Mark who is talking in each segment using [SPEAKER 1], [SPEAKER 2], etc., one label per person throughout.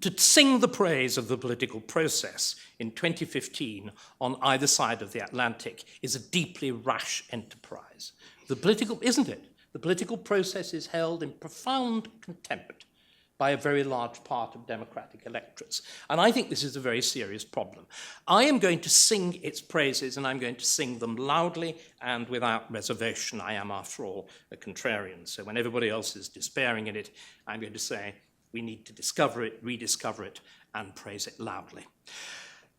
[SPEAKER 1] to sing the praise of the political process in 2015 on either side of the Atlantic is a deeply rash enterprise. Isn't it? The political process is held in profound contempt by a very large part of democratic electorates. And I think this is a very serious problem. I am going to sing its praises, and I'm going to sing them loudly and without reservation. I am, after all, a contrarian. So when everybody else is despairing in it, I'm going to say, we need to discover it, rediscover it, and praise it loudly.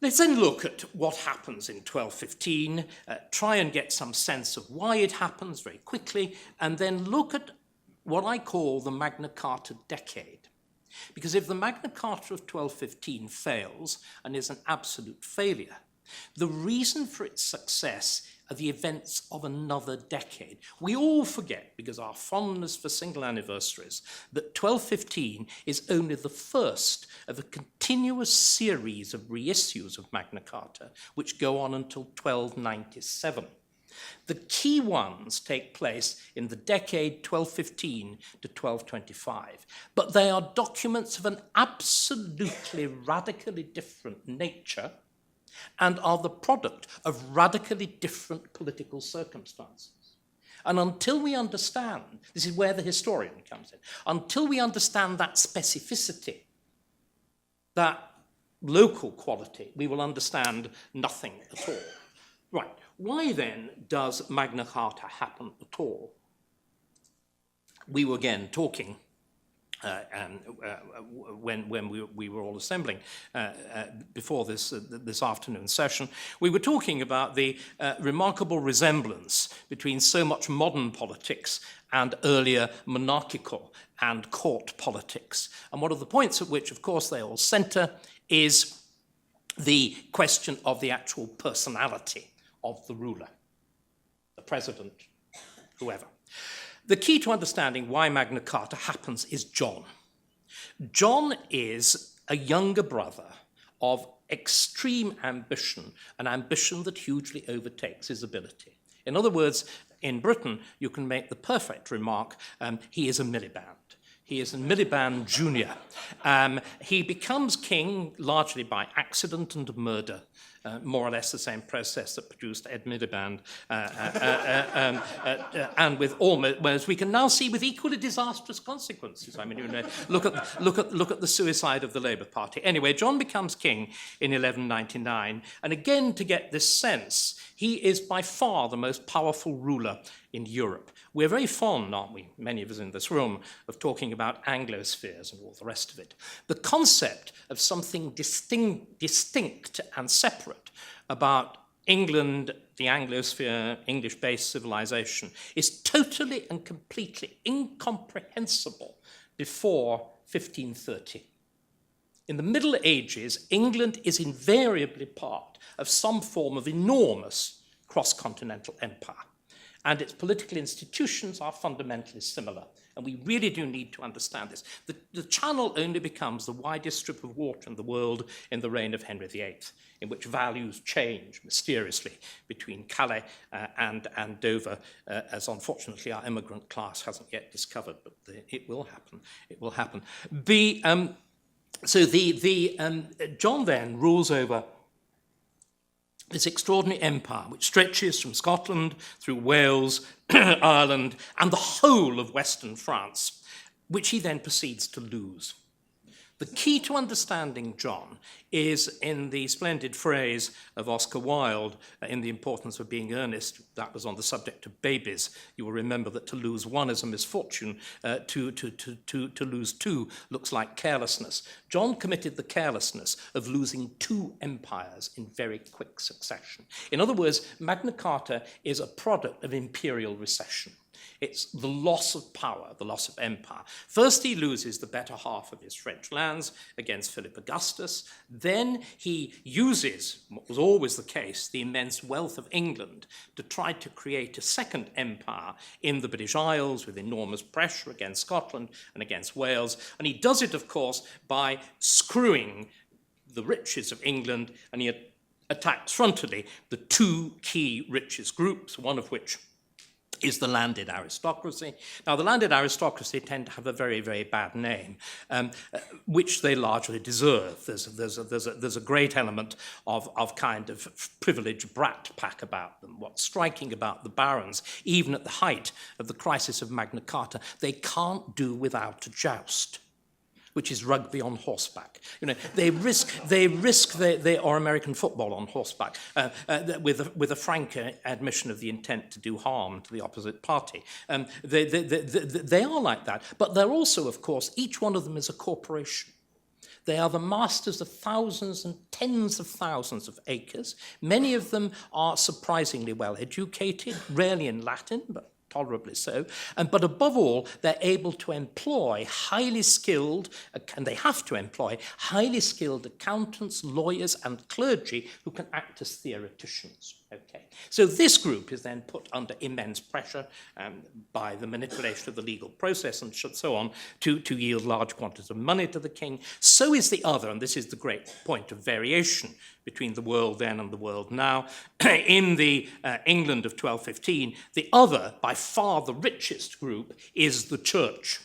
[SPEAKER 1] Let's then look at what happens in 1215, try and get some sense of why it happens very quickly, and then look at what I call the Magna Carta decade. Because if the Magna Carta of 1215 fails and is an absolute failure, the reason for its success are the events of another decade. We all forget, because our fondness for single anniversaries, that 1215 is only the first of a continuous series of reissues of Magna Carta, which go on until 1297. The key ones take place in the decade 1215 to 1225, but they are documents of an absolutely radically different nature and are the product of radically different political circumstances. And until we understand, this is where the historian comes in, until we understand that specificity, that local quality, we will understand nothing at all. Right, why then does Magna Carta happen at all? We were again talking when we were all assembling before this afternoon session, we were talking about the remarkable resemblance between so much modern politics and earlier monarchical and court politics. And one of the points at which, of course, they all center is the question of the actual personality of the ruler, the president, whoever. The key to understanding why Magna Carta happens is John. John is a younger brother of extreme ambition, an ambition that hugely overtakes his ability. In other words, in Britain, you can make the perfect remark, he is a Miliband. He is a Miliband Junior. He becomes king largely by accident and murder. More or less the same process that produced Ed Miliband, and with almost, whereas we can now see with equally disastrous consequences. I mean, you know, look at the suicide of the Labour Party. Anyway, John becomes king in 1199, and again, to get this sense, he is by far the most powerful ruler in Europe. We're very fond, aren't we, many of us in this room, of talking about Anglospheres and all the rest of it. The concept of something distinct and separate about England, the Anglosphere, English-based civilization, is totally and completely incomprehensible before 1530. In the Middle Ages, England is invariably part of some form of enormous cross-continental empire, and its political institutions are fundamentally similar. And we really do need to understand this. The Channel only becomes the widest strip of water in the world in the reign of Henry VIII, in which values change mysteriously between Calais and Dover, as unfortunately our immigrant class hasn't yet discovered, but it will happen. It will happen. John then rules over this extraordinary empire, which stretches from Scotland through Wales, Ireland, and the whole of Western France, which he then proceeds to lose. The key to understanding John is in the splendid phrase of Oscar Wilde in The Importance of Being Earnest. That was on the subject of babies. You will remember that to lose one is a misfortune, to lose two looks like carelessness. John committed the carelessness of losing two empires in very quick succession. In other words, Magna Carta is a product of imperial recession. It's the loss of power, the loss of empire. First, he loses the better half of his French lands against Philip Augustus. Then he uses, what was always the case, the immense wealth of England to try to create a second empire in the British Isles with enormous pressure against Scotland and against Wales. And he does it, of course, by screwing the riches of England, and he attacks frontally the two key richest groups, one of which is the landed aristocracy. Now, the landed aristocracy tend to have a very, very bad name, which they largely deserve. There's a great element of kind of privileged brat pack about them. What's striking about the barons, even at the height of the crisis of Magna Carta, they can't do without a joust, which is rugby on horseback. You know, they risk or American football on horseback with a frank admission of the intent to do harm to the opposite party. They are like that, but they're also, of course, each one of them is a corporation. They are the masters of thousands and tens of thousands of acres. Many of them are surprisingly well educated, rarely in Latin, but tolerably so, but above all, they're able to employ highly skilled, and they have to employ highly skilled accountants, lawyers, and clergy who can act as theoreticians. Okay, so this group is then put under immense pressure by the manipulation of the legal process and so on to yield large quantities of money to the king. So is the other, and this is the great point of variation between the world then and the world now. In the England of 1215, the other, by far the richest group, is the church.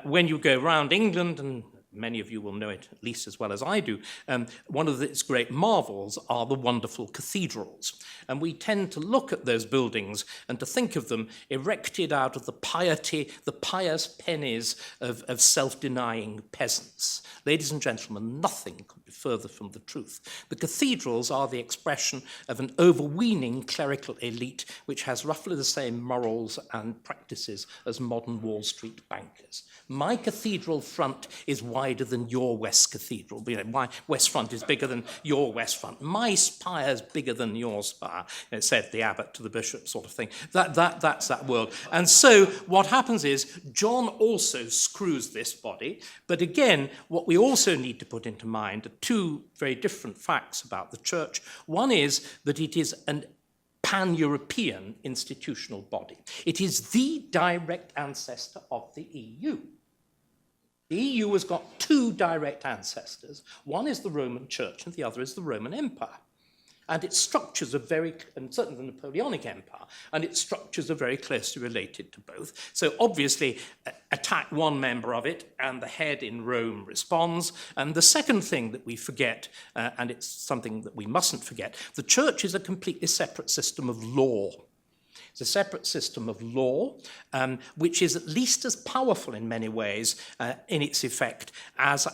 [SPEAKER 1] When you go around England, and many of you will know it at least as well as I do, one of its great marvels are the wonderful cathedrals. And we tend to look at those buildings and to think of them erected out of the piety, the pious pennies of self-denying peasants. Ladies and gentlemen, nothing could be further from the truth. The cathedrals are the expression of an overweening clerical elite which has roughly the same morals and practices as modern Wall Street bankers. My cathedral front is wider than your West Cathedral. You know, my West Front is bigger than your West Front. My spire is bigger than your spire, said the abbot to the bishop, sort of thing. That's that world. And so what happens is John also screws this body. But again, what we also need to put into mind are two very different facts about the church. One is that it is an pan-European institutional body. It is the direct ancestor of the EU. The EU has got two direct ancestors. One is the Roman Church and the other is the Roman Empire. And its structures are very, and certainly the Napoleonic Empire, and its structures are very closely related to both. So obviously, attack one member of it, and the head in Rome responds. And the second thing that we forget, and it's something that we mustn't forget, the church is a completely separate system of law. It's a separate system of law, which is at least as powerful in many ways in its effect as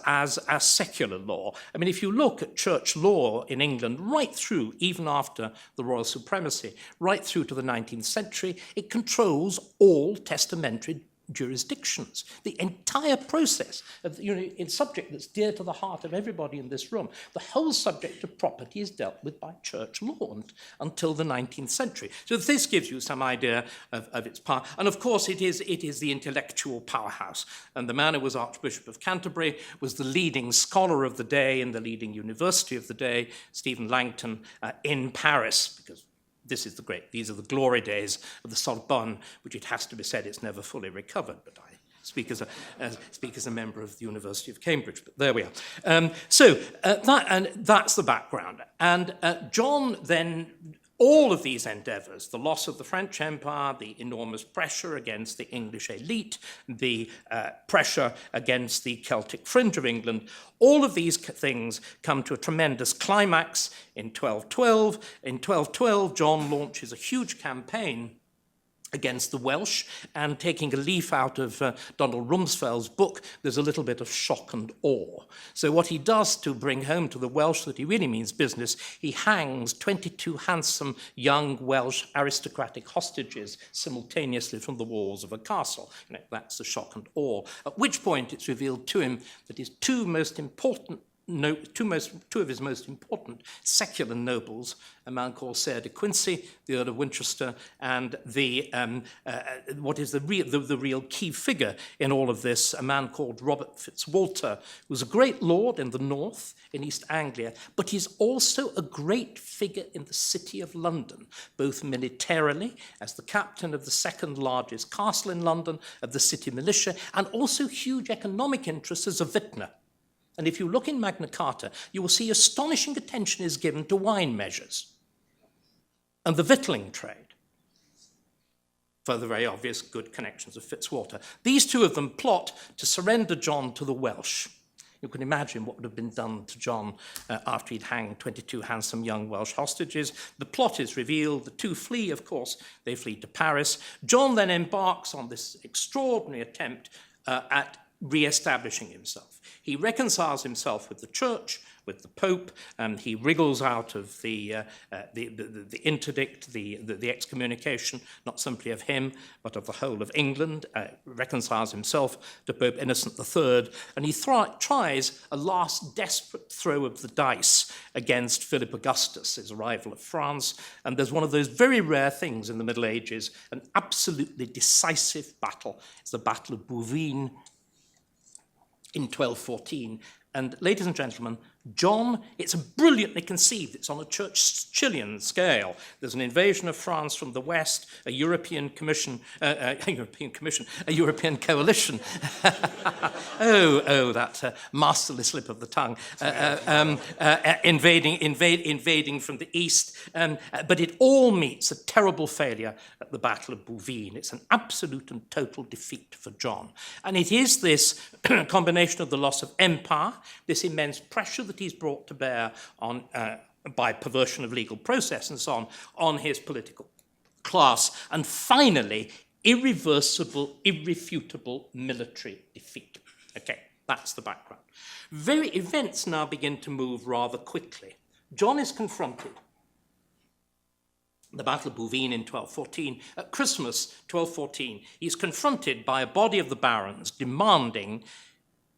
[SPEAKER 1] secular law. I mean, if you look at church law in England right through, even after the royal supremacy, right through to the 19th century, it controls all testamentary jurisdictions. The entire process of, in subject that's dear to the heart of everybody in this room, the whole subject of property is dealt with by church law until the 19th century. So this gives you some idea of its power. And of course it is the intellectual powerhouse. And the man who was Archbishop of Canterbury was the leading scholar of the day in the leading university of the day, Stephen Langton, in Paris, because these are the glory days of the Sorbonne, which it has to be said it's never fully recovered, but I speak as a member of the University of Cambridge, but there we are. That's the background. And John then, all of these endeavours, the loss of the French Empire, the enormous pressure against the English elite, the pressure against the Celtic fringe of England, all of these things come to a tremendous climax in 1212. In 1212, John launches a huge campaign against the Welsh, and taking a leaf out of Donald Rumsfeld's book, there's a little bit of shock and awe. So what he does to bring home to the Welsh that he really means business, he hangs 22 handsome young Welsh aristocratic hostages simultaneously from the walls of a castle. That's the shock and awe. At which point it's revealed to him that his two of his most important secular nobles, a man called Sir de Quincey, the Earl of Winchester, and what is the real key figure in all of this, a man called Robert Fitzwalter, who's a great lord in the north, in East Anglia, but he's also a great figure in the city of London, both militarily, as the captain of the second largest castle in London, of the city militia, and also huge economic interests as a vintner. And if you look in Magna Carta, you will see astonishing attention is given to wine measures and the victualling trade. for the very obvious good connections of Fitzwater. These two of them plot to surrender John to the Welsh. You can imagine what would have been done to John after he'd hanged 22 handsome young Welsh hostages. The plot is revealed. The two flee, of course. They flee to Paris. John then embarks on this extraordinary attempt at re-establishing himself. He reconciles himself with the church, with the Pope, and he wriggles out of the interdict, the excommunication, not simply of him, but of the whole of England, reconciles himself to Pope Innocent III, and he tries a last desperate throw of the dice against Philip Augustus, his rival of France, and there's one of those very rare things in the Middle Ages, an absolutely decisive battle. It's the Battle of Boulogne in 1214. And ladies and gentlemen, John, it's brilliantly conceived. It's on a Churchillian scale. There's an invasion of France from the west, a European coalition. That masterly slip of the tongue. Invading from the east. But it all meets a terrible failure at the Battle of Boulogne. It's an absolute and total defeat for John. And it is this combination of the loss of empire, this immense pressure that he's brought to bear on, by perversion of legal process and so on his political class, and finally, irreversible, irrefutable military defeat. Okay, that's the background. Events now begin to move rather quickly. John is confronted. The Battle of Boulogne in 1214. At Christmas 1214, he's confronted by a body of the barons demanding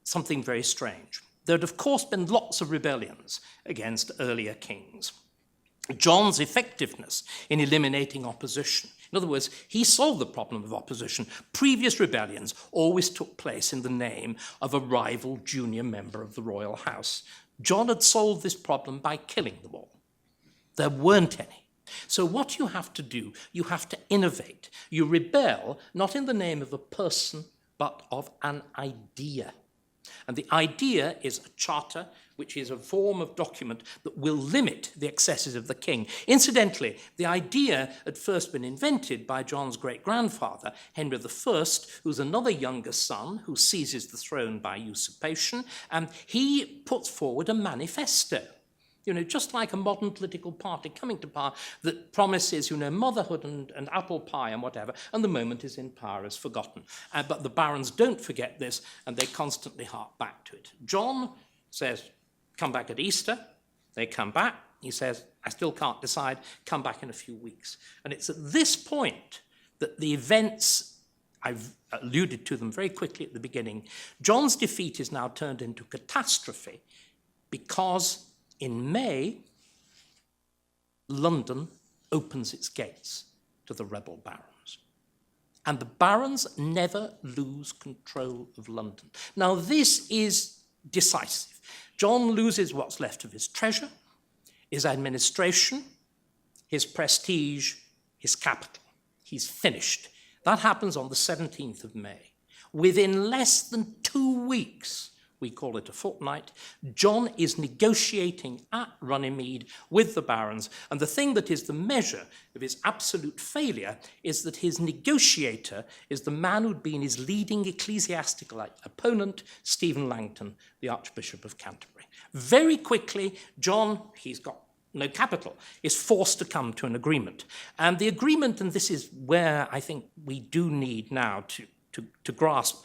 [SPEAKER 1] something very strange. There had, of course, been lots of rebellions against earlier kings. John's effectiveness in eliminating opposition. In other words, he solved the problem of opposition. Previous rebellions always took place in the name of a rival junior member of the royal house. John had solved this problem by killing them all. There weren't any. So what you have to do, you have to innovate. You rebel not in the name of a person, but of an idea. And the idea is a charter, which is a form of document that will limit the excesses of the king. Incidentally, the idea had first been invented by John's great-grandfather, Henry I, who's another younger son who seizes the throne by usurpation, and he puts forward a manifesto. You know, just like a modern political party coming to power that promises, you know, motherhood and apple pie and whatever, and the moment is in power is forgotten. But the barons don't forget this, and they constantly hark back to it. John says, come back at Easter. They come back. He says, I still can't decide. Come back in a few weeks. And it's at this point that the events, I've alluded to them very quickly at the beginning, John's defeat is now turned into catastrophe because in May, London opens its gates to the rebel barons. And the barons never lose control of London. Now, this is decisive. John loses what's left of his treasure, his administration, his prestige, his capital. He's finished. That happens on the 17th of May. Within less than 2 weeks, we call it a fortnight, John is negotiating at Runnymede with the barons, and the thing that is the measure of his absolute failure is that his negotiator is the man who'd been his leading ecclesiastical opponent, Stephen Langton, the Archbishop of Canterbury. Very quickly, John, he's got no capital, is forced to come to an agreement. And the agreement, and this is where I think we do need now to grasp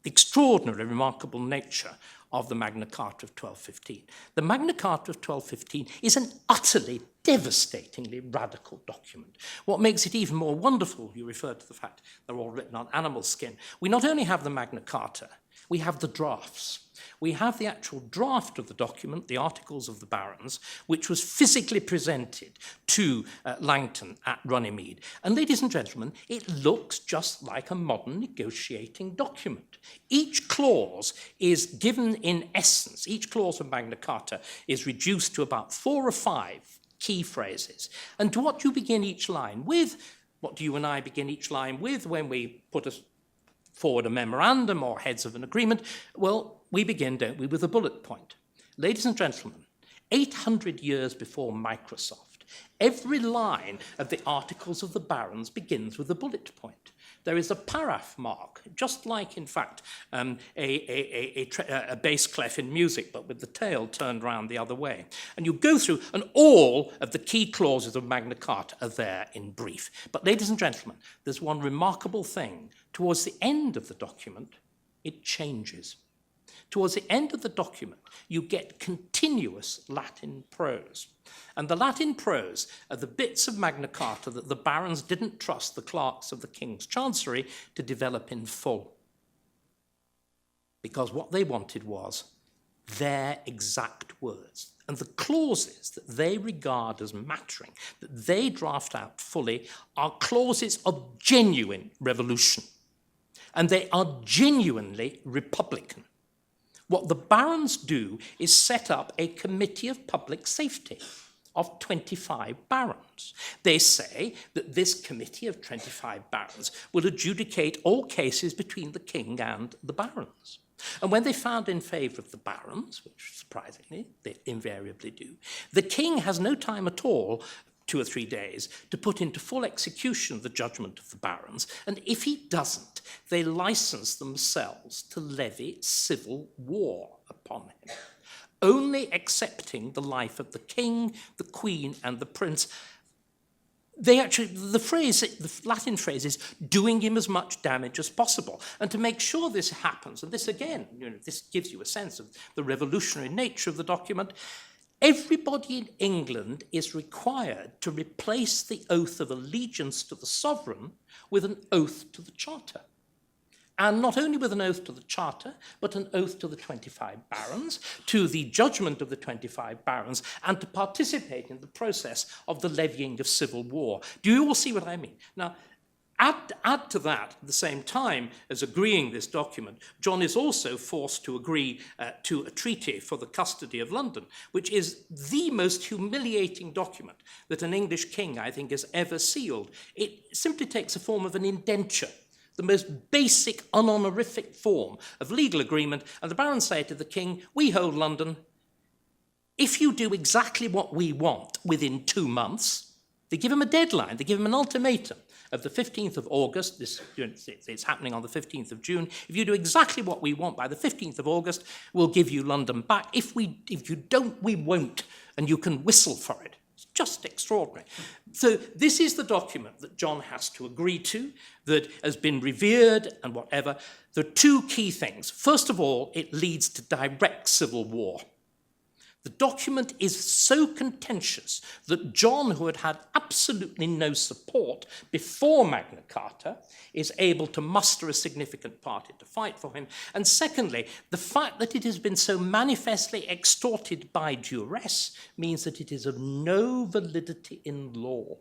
[SPEAKER 1] the extraordinary, remarkable nature of the Magna Carta of 1215. The Magna Carta of 1215 is an utterly, devastatingly radical document. What makes it even more wonderful, you referred to the fact they're all written on animal skin. We not only have the Magna Carta, we have the drafts. We have the actual draft of the document, the Articles of the Barons, which was physically presented to Langton at Runnymede. And ladies and gentlemen, it looks just like a modern negotiating document. Each clause is given in essence, each clause of Magna Carta is reduced to about 4 or 5 key phrases. And to what you begin each line with, what do you and I begin each line with when we put forward a memorandum or heads of an agreement? Well, we begin, don't we, with a bullet point. Ladies and gentlemen, 800 years before Microsoft, Every line of the Articles of the Barons begins with a bullet point. There is a paraph mark, just like, in fact, a bass clef in music, but with the tail turned round the other way. And you go through, and all of the key clauses of Magna Carta are there in brief. But, ladies and gentlemen, there's one remarkable thing. Towards the end of the document, it changes. Towards the end of the document, you get continuous Latin prose. And the Latin prose are the bits of Magna Carta that the barons didn't trust the clerks of the King's Chancery to develop in full. Because what they wanted was their exact words. And the clauses that they regard as mattering, that they draft out fully, are clauses of genuine revolution. And they are genuinely republican. What the barons do is set up a committee of public safety of 25 barons. They say that this committee of 25 barons will adjudicate all cases between the king and the barons. And when they found in favour of the barons, which surprisingly they invariably do, the king has no time at all, 2 or 3 days, to put into full execution the judgment of the barons, and if he doesn't, they license themselves to levy civil war upon him, only accepting the life of the king, the queen, and the prince. They actually, the Latin phrase is doing him as much damage as possible. And to make sure this happens, and this again, this gives you a sense of the revolutionary nature of the document, everybody in England is required to replace the oath of allegiance to the sovereign with an oath to the charter. And not only with an oath to the charter, but an oath to the 25 barons, to the judgment of the 25 barons, and to participate in the process of the levying of civil war. Do you all see what I mean? Now, add to that, at the same time as agreeing this document, John is also forced to agree to a treaty for the custody of London, which is the most humiliating document that an English king, I think, has ever sealed. It simply takes the form of an indenture, the most basic, unhonorific form of legal agreement, and the barons say to the king, we hold London. If you do exactly what we want within 2 months, they give him a deadline, they give him an ultimatum of the 15th of August, it's happening on the 15th of June, if you do exactly what we want by the 15th of August, we'll give you London back. If you don't, we won't, and you can whistle for it. It's just extraordinary. So this is the document that John has to agree to, that has been revered and whatever. There are 2 key things. First of all, it leads to direct civil war. The document is so contentious that John, who had had absolutely no support before Magna Carta, is able to muster a significant party to fight for him. And secondly, the fact that it has been so manifestly extorted by duress means that it is of no validity in law,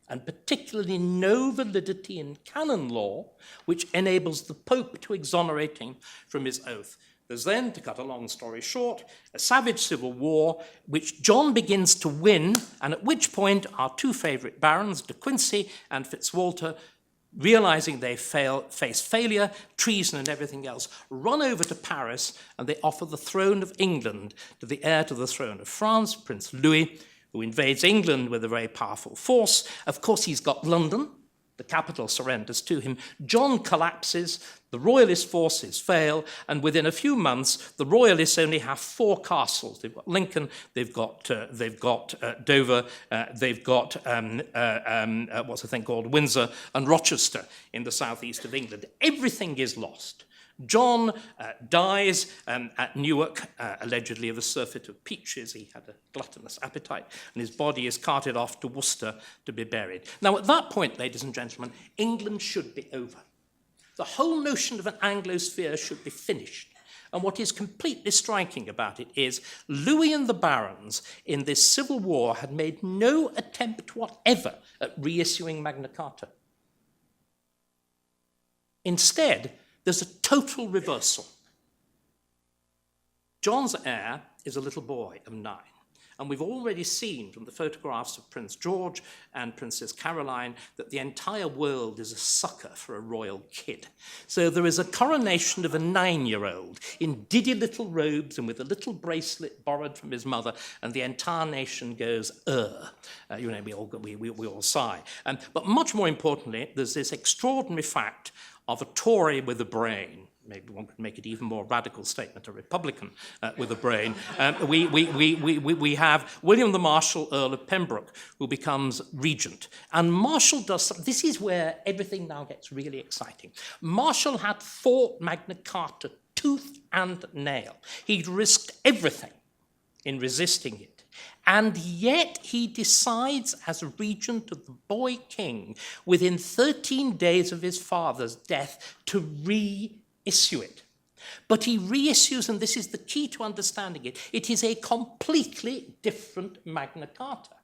[SPEAKER 1] and particularly no validity in canon law, which enables the Pope to exonerate him from his oath. There's then, to cut a long story short, a savage civil war, which John begins to win, and at which point our 2 favourite barons, De Quincey and Fitzwalter, realising they face failure, treason and everything else, run over to Paris and they offer the throne of England to the heir to the throne of France, Prince Louis, who invades England with a very powerful force. Of course, he's got London. The capital surrenders to him. John collapses, the royalist forces fail, and within a few months, the royalists only have 4 castles. They've got Lincoln, they've got Dover, they've got what's the thing called Windsor and Rochester in the southeast of England. Everything is lost. John dies at Newark, allegedly of a surfeit of peaches. He had a gluttonous appetite, and his body is carted off to Worcester to be buried. Now, at that point, ladies and gentlemen, England should be over. The whole notion of an Anglosphere should be finished. And what is completely striking about it is Louis and the barons in this civil war had made no attempt whatever at reissuing Magna Carta. Instead, there's a total reversal. John's heir is a little boy of 9, And we've already seen from the photographs of Prince George and Princess Caroline that the entire world is a sucker for a royal kid. So there is a coronation of a 9-year-old in diddy little robes and with a little bracelet borrowed from his mother, and the entire nation goes, we all sigh. But much more importantly, there's this extraordinary fact of a Tory with a brain. Maybe one could make it even more radical statement, a Republican with a brain. We have William the Marshal, Earl of Pembroke, who becomes regent. And Marshal does something. This is where everything now gets really exciting. Marshal had fought Magna Carta tooth and nail. He'd risked everything in resisting it. And yet he decides, as a regent of the boy king, within 13 days of his father's death, to reissue it. But he reissues, and this is the key to understanding it, it is a completely different Magna Carta.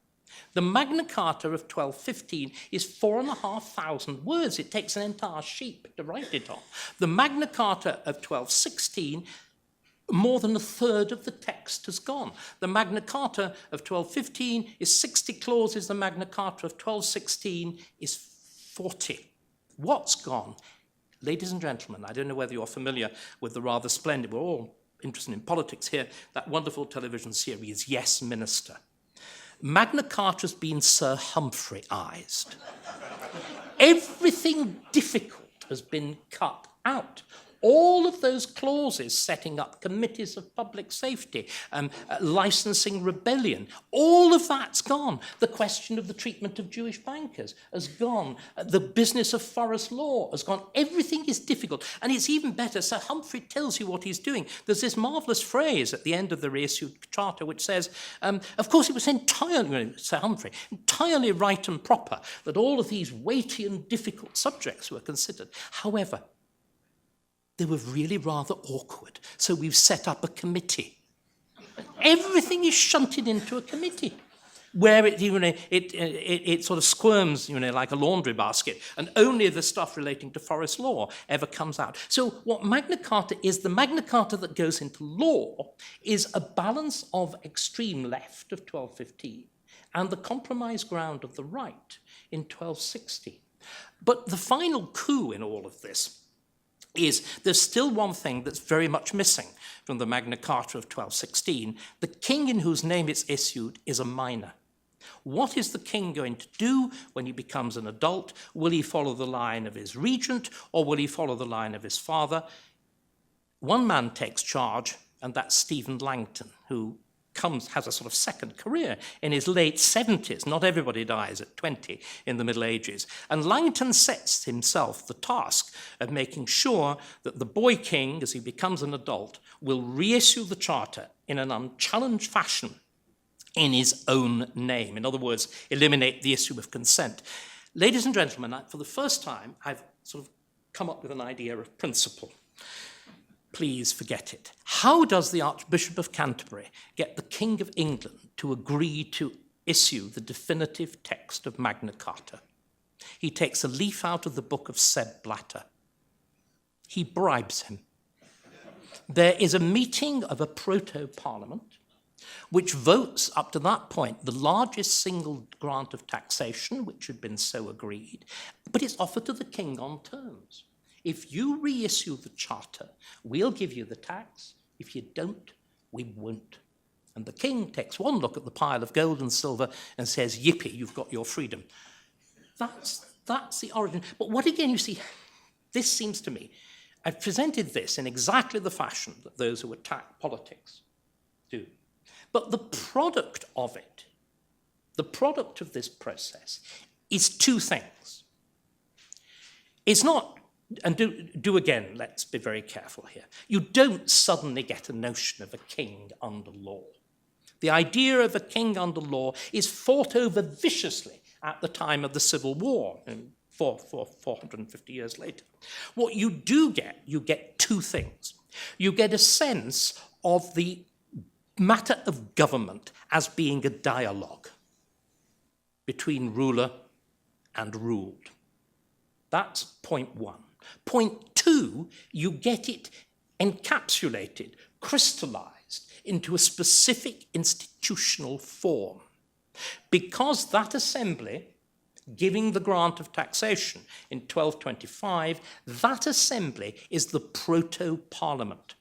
[SPEAKER 1] The Magna Carta of 1215 is 4,500 words. It takes an entire sheet to write it on. The Magna Carta of 1216, more than a third of the text has gone. The Magna Carta of 1215 is 60 clauses. The Magna Carta of 1216 is 40. What's gone? Ladies and gentlemen, I don't know whether you're familiar with the rather splendid, we're all interested in politics here, that wonderful television series, Yes, Minister. Magna Carta has been Sir Humphreyized. Everything difficult has been cut out. All of those clauses setting up committees of public safety, licensing rebellion, all of that's gone. The question of the treatment of Jewish bankers has gone. The business of forest law has gone. Everything is difficult. And it's even better. Sir Humphrey tells you what he's doing. There's this marvellous phrase at the end of the reissued charter which says, of course, it was entirely, Sir Humphrey, entirely right and proper that all of these weighty and difficult subjects were considered. It they were really rather awkward, so we've set up a committee. Everything is shunted into a committee, where it sort of squirms, like a laundry basket, and only the stuff relating to forest law ever comes out. So what Magna Carta is, the Magna Carta that goes into law, is a balance of extreme left of 1215 and the compromise ground of the right in 1260. But the final coup in all of this is there's still one thing that's very much missing from the Magna Carta of 1216. The king in whose name it's issued is a minor. What is the king going to do when he becomes an adult? Will he follow the line of his regent, or will he follow the line of his father? One man takes charge, and that's Stephen Langton, who has a sort of second career in his late 70s. Not everybody dies at 20 in the Middle Ages. And Langton sets himself the task of making sure that the boy king, as he becomes an adult, will reissue the charter in an unchallenged fashion in his own name. In other words, eliminate the issue of consent. Ladies and gentlemen, for the first time, I've sort of come up with an idea of principle. Please forget it. How does the Archbishop of Canterbury get the King of England to agree to issue the definitive text of Magna Carta? He takes a leaf out of the book of Seb Blatter. He bribes him. There is a meeting of a proto-parliament which votes, up to that point, the largest single grant of taxation, which had been so agreed, but it's offered to the king on terms. If you reissue the charter, we'll give you the tax. If you don't, we won't. And the king takes one look at the pile of gold and silver and says, yippee, you've got your freedom. That's the origin. But what again, you see, this seems to me, I've presented this in exactly the fashion that those who attack politics do. But the product of it, the product of this process, is two things. It's not, and do again, let's be very careful here. You don't suddenly get a notion of a king under law. The idea of a king under law is fought over viciously at the time of the Civil War, 450 years later. What you get two things. You get a sense of the matter of government as being a dialogue between ruler and ruled. That's point one. Point two, you get it encapsulated, crystallized into a specific institutional form. Because that assembly, giving the grant of taxation in 1225, that assembly is the proto-parliament.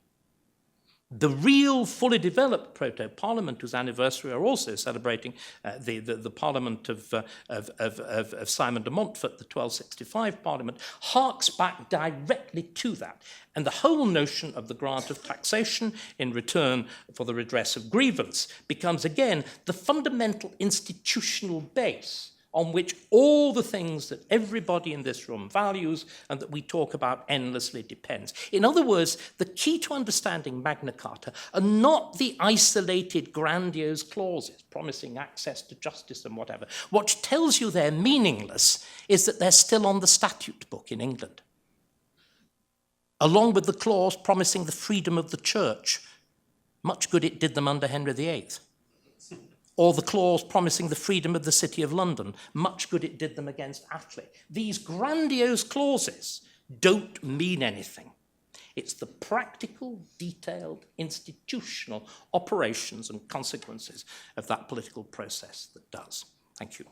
[SPEAKER 1] The real, fully developed proto-parliament, whose anniversary we're also celebrating, the Parliament of Simon de Montfort, the 1265 Parliament, harks back directly to that. And the whole notion of the grant of taxation in return for the redress of grievance becomes, again, the fundamental institutional base on which all the things that everybody in this room values and that we talk about endlessly depends. In other words, the key to understanding Magna Carta are not the isolated, grandiose clauses promising access to justice and whatever. What tells you they're meaningless is that they're still on the statute book in England, along with the clause promising the freedom of the church. Much good it did them under Henry VIII. Or the clause promising the freedom of the City of London. Much good it did them against Attlee. These grandiose clauses don't mean anything. It's the practical, detailed, institutional operations and consequences of that political process that does. Thank you.